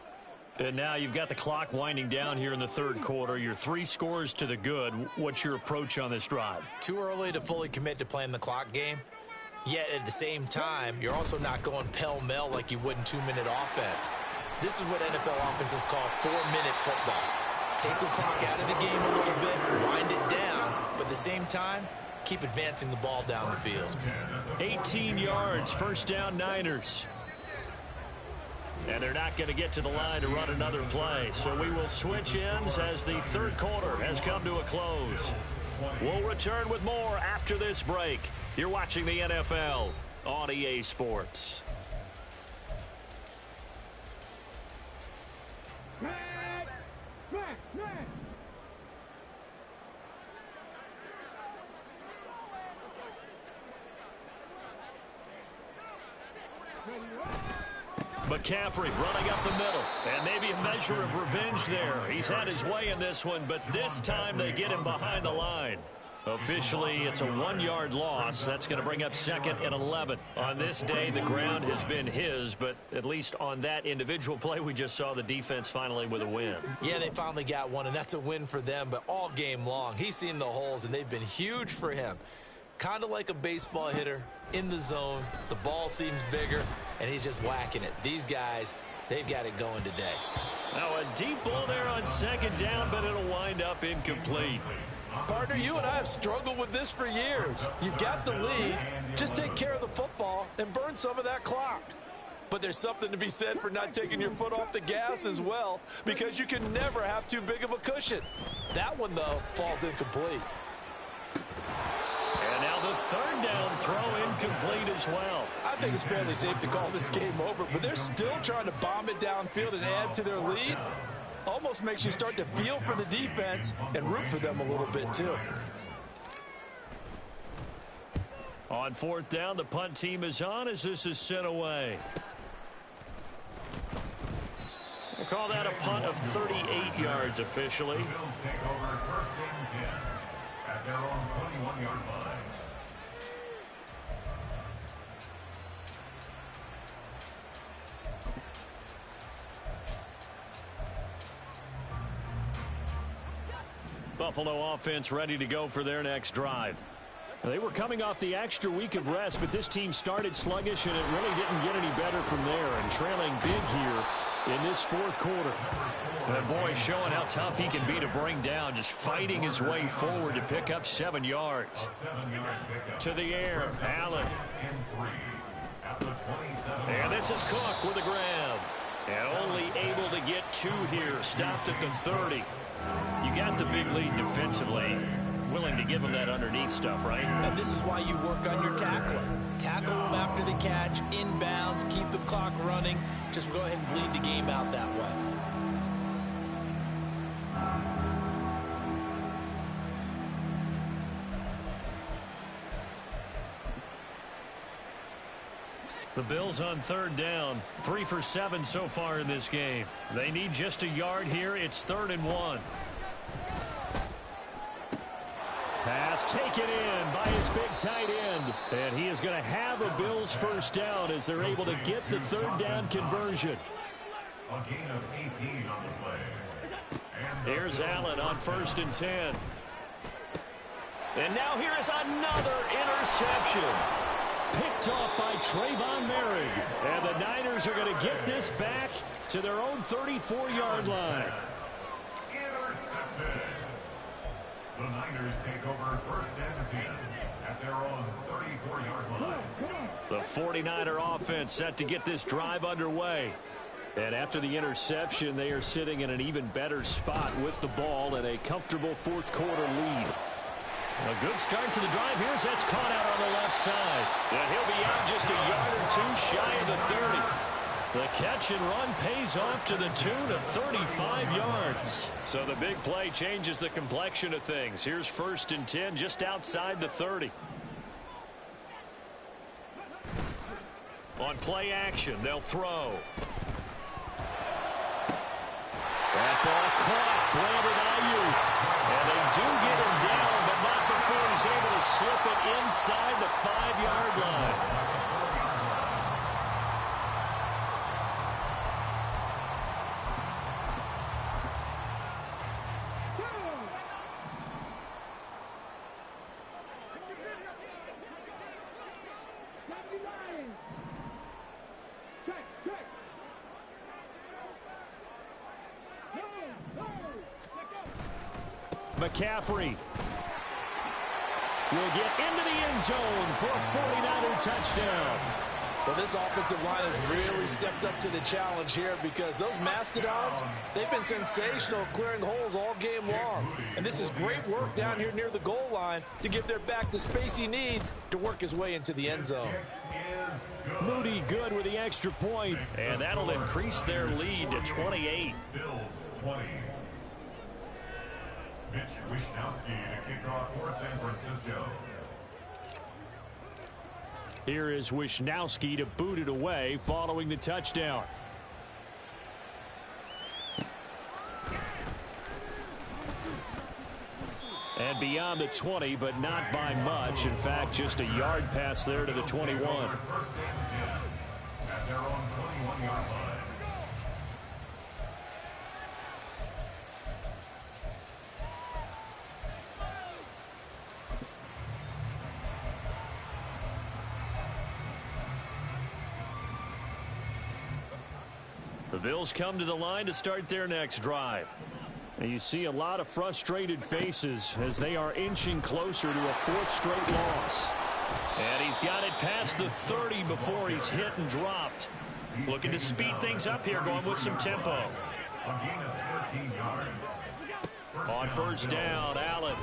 And now you've got the clock winding down here in the 3rd quarter. You're 3 scores to the good. What's your approach on this drive? Too early to fully commit to playing the clock game. Yet at the same time, you're also not going pell-mell like you would in 2-minute offense. This is what NFL offenses call 4-minute football. Take the clock out of the game a little bit, wind it down, but at the same time, keep advancing the ball down the field. 18 yards, first down Niners. And they're not going to get to the line to run another play. So we will switch ends as the 3rd quarter has come to a close. We'll return with more after this break. You're watching the NFL on EA Sports. McCaffrey running up the middle. And maybe a measure of revenge there. He's had his way in this one, but this time they get him behind the line. Officially, it's a 1-yard loss. That's going to bring up 2nd and 11. On this day, the ground has been his, but at least on that individual play, we just saw the defense finally with a win. Yeah, they finally got one, and that's a win for them, but all game long, he's seen the holes, and they've been huge for him. Kind of like a baseball hitter in the zone. The ball seems bigger, and he's just whacking it. These guys, they've got it going today. Now, a deep ball there on 2nd down, but it'll wind up incomplete. Partner, you and I have struggled with this for years. You've got the lead. Just take care of the football and burn some of that clock. But there's something to be said for not taking your foot off the gas as well, because you can never have too big of a cushion. That one, though, falls incomplete. And now the 3rd down throw incomplete as well. I think it's fairly safe to call this game over, but they're still trying to bomb it downfield and add to their lead. Almost makes you start to feel for the defense and root for them a little bit, too. On 4th down, the punt team is on as this is sent away. We'll call that a punt of 38 yards officially. The Bills take over 1st and 10 at their own 21-yard line. Buffalo offense ready to go for their next drive. They were coming off the extra week of rest, but this team started sluggish, and it really didn't get any better from there, and trailing big here in this 4th quarter. And boy, showing how tough he can be to bring down, just fighting his way forward to pick up 7 yards. To the air, Allen. And this is Cook with a grab. And only able to get 2 here, stopped at the 30. You got the big lead defensively. Willing to give him that underneath stuff, right? And this is why you work on your tackling. Tackle them after the catch, inbounds, keep the clock running. Just go ahead and bleed the game out that way. The Bills on 3rd down, 3 for 7 so far in this game. They need just a yard here. It's 3rd and 1. Pass taken in by his big tight end. And he is going to have a Bills 1st down as they're able to get the 3rd down conversion. A gain of 18 on the play. Here's Allen on 1st and 10. And now here is another interception. Picked off by Trayvon Merrick. And the Niners are going to get this back to their own 34-yard line. Intercepted. The Niners take over 1st and 10 at their own 34-yard line. The 49er offense set to get this drive underway. And after the interception, they are sitting in an even better spot with the ball and a comfortable 4th quarter lead. A good start to the drive. Here's that's caught out on the left side. And he'll be out just a yard or 2 shy of the 30. The catch and run pays off to the tune of 35 yards. So the big play changes the complexion of things. Here's 1st and 10 just outside the 30. On play action, they'll throw. That ball caught. Brandon Ayuk. And they do get him down, but not before he's able to slip it inside the 5-yard line. McCaffrey will get into the end zone for a 49er touchdown. Well, this offensive line has really stepped up to the challenge here because those Mastodons, they've been sensational clearing holes all game long. And this is great work down here near the goal line to give their back the space he needs to work his way into the end zone. Moody good with the extra point. And that'll increase their lead to 28. Bills 20. Mitch Wishnowski to kick off for San Francisco. Here is Wishnowski to boot it away following the touchdown. And beyond the 20, but not by much. In fact, just a yard pass there to the 21. First and 10 at their own 21-yard line. The Bills come to the line to start their next drive. And you see a lot of frustrated faces as they are inching closer to a fourth straight loss. And he's got it past the 30 before he's hit and dropped. Looking to speed things up here, going with some tempo. A gain of 13 yards. On first down, Allen.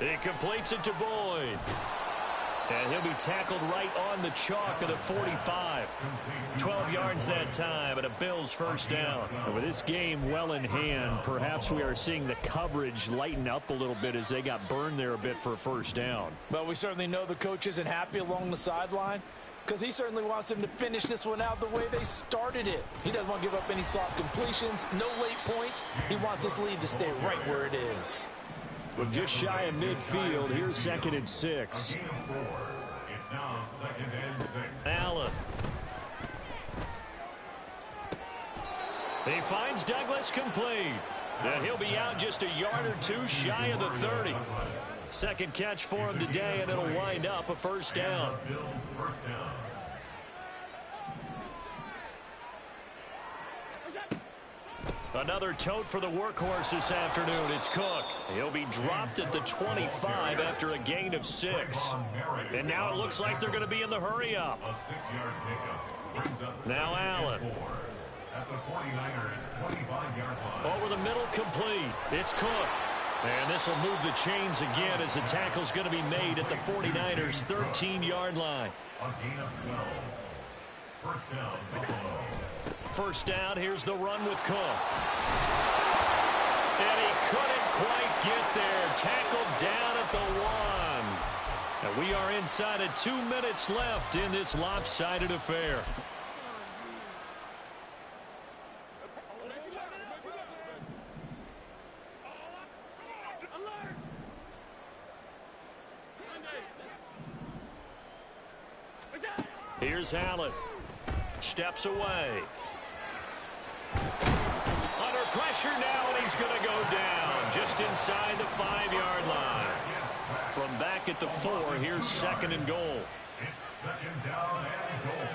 He completes it to Boyd. And he'll be tackled right on the chalk of the 45. 12 yards that time, and a Bills first down. And with this game well in hand, perhaps we are seeing the coverage lighten up a little bit as they got burned there a bit for a first down. But we certainly know the coach isn't happy along the sideline because he certainly wants them to finish this one out the way they started it. He doesn't want to give up any soft completions, no late points. He wants this lead to stay right where it is. We're just shy of midfield. Here's 2nd and 6. It's now 2nd and 6. Allen. He finds Douglas complete. And he'll be out just a yard or two shy of the 30. Second catch for him today, and it'll wind up a first down. Bills first down. Another tote for the workhorse this afternoon. It's Cook. He'll be dropped at the 25 after a gain of 6. And now it looks like they're going to be in the hurry up. A 6-yard pickup brings up Now Allen. at the 49ers 25-yard line. Over the middle, complete. It's Cook. And this will move the chains again as the tackle's going to be made at the 49ers 13-yard line. A gain of 12. First down, Buffalo. First down, here's the run with Cook. And he couldn't quite get there. Tackled down at the 1. And we are inside of 2 minutes left in this lopsided affair. Here's Allen. Steps away. Under pressure now, and he's going to go down just inside the 5-yard line. From back at the 4, here's 2nd and goal. It's 2nd down and goal.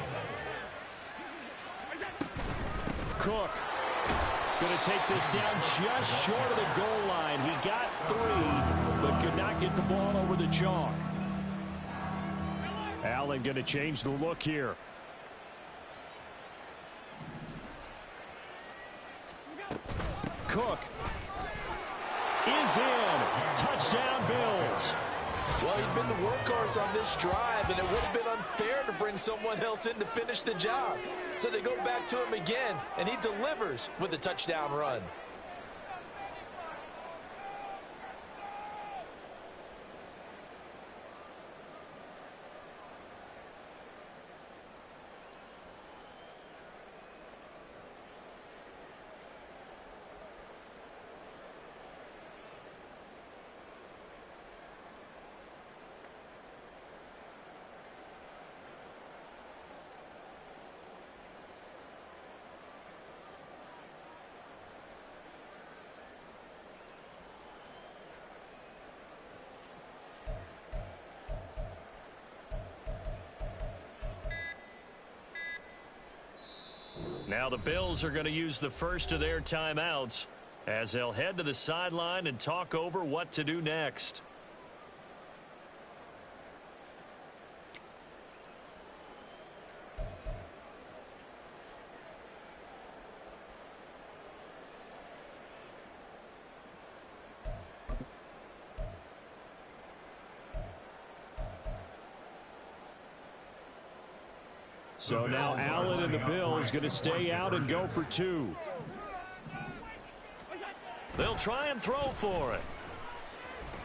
Cook going to take this down just short of the goal line. He got 3, but could not get the ball over the chalk. Allen going to change the look here. Cook is in. Touchdown, Bills. Well, he'd been the workhorse on this drive, and it would have been unfair to bring someone else in to finish the job. So they go back to him again, and he delivers with a touchdown run. Now the Bills are going to use the first of their timeouts as they'll head to the sideline and talk over what to do next. So now Allen and the Bills going to stay out and go for 2. They'll try and throw for it.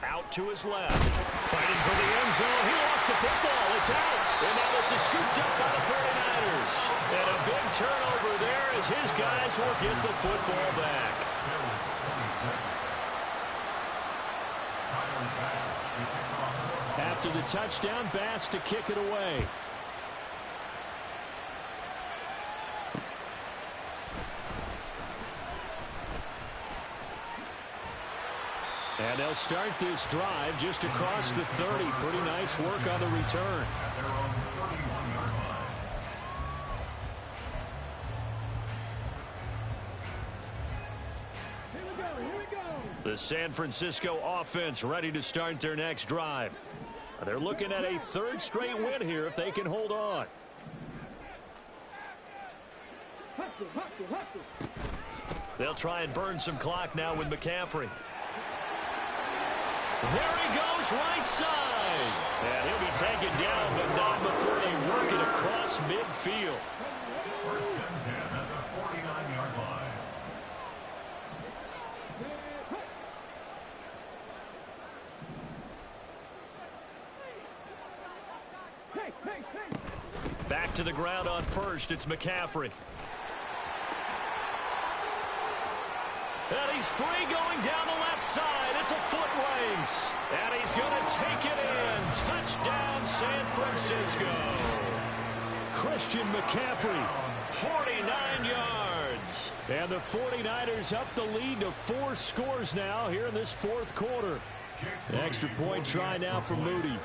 Out to his left. Fighting for the end zone. He lost the football. It's out. And now this is scooped up by the 49ers. And a big turnover there as his guys will get the football back. After the touchdown, Bass to kick it away. And they'll start this drive just across the 30. Pretty nice work on the return. The San Francisco offense ready to start their next drive. They're looking at a third straight win here if they can hold on. They'll try and burn some clock now with McCaffrey. There he goes, right side. And he'll be taken down, but not before they work it across midfield. First and 10 at the 49-yard line. Back to the ground on first. It's McCaffrey. And he's free going down the left side. It's a foot race. And he's going to take it in. Touchdown, San Francisco. Christian McCaffrey. 49 yards. And the 49ers up the lead to 4 scores now here in this fourth quarter. Extra point try now for Moody.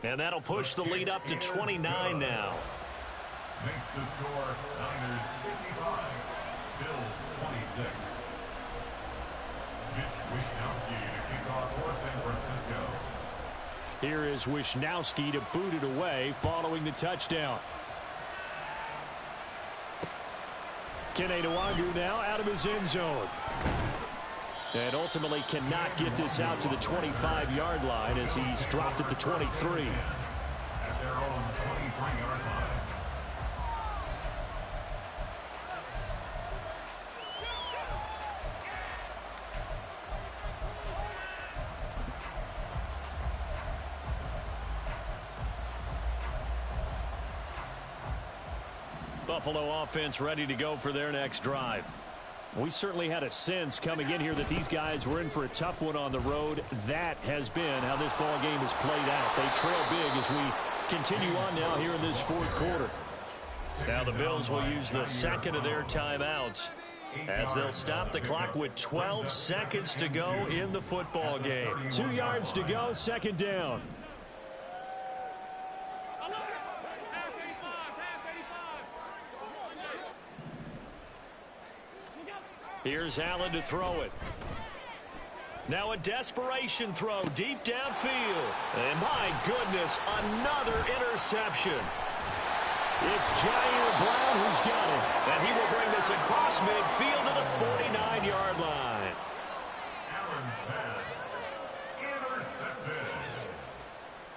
And that'll push the lead up to 29 now. Makes the score Niners 55, Bills 26. Mitch Wishnowsky to kick off for San Francisco. Here is Wishnowsky to boot it away following the touchdown. Kene Nwangwu now out of his end zone. And ultimately cannot get this out to the 25-yard line as he's dropped at the 23. At their own 23-yard line. Buffalo offense ready to go for their next drive. We certainly had a sense coming in here that these guys were in for a tough one on the road. That has been how this ball game has played out. They trail big as we continue on now here in this fourth quarter. Now the Bills will use the second of their timeouts as they'll stop the clock with 12 seconds to go in the football game. 2 yards to go, second down. Here's Allen to throw it. Now a desperation throw deep downfield. And my goodness, another interception. It's Jair Brown who's got it. And he will bring this across midfield to the 49-yard line. Allen's pass intercepted.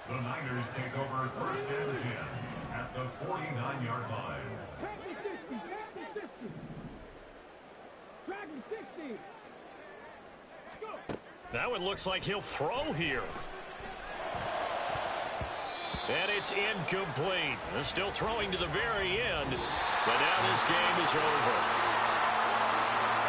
The Niners take over first and 10 at the 49-yard line. That one looks like he'll throw here. And it's incomplete. They're still throwing to the very end. But now this game is over.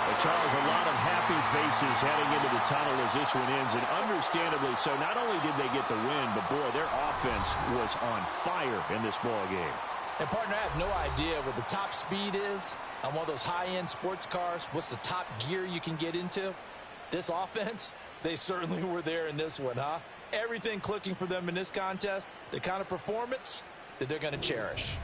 Well, Charles, a lot of happy faces heading into the tunnel as this one ends. And understandably so. Not only did they get the win, but boy, their offense was on fire in this ball game. And, partner, I have no idea what the top speed is on one of those high-end sports cars. What's the top gear you can get into? This offense, they certainly were there in this one, huh? Everything clicking for them in this contest, the kind of performance that they're going to cherish.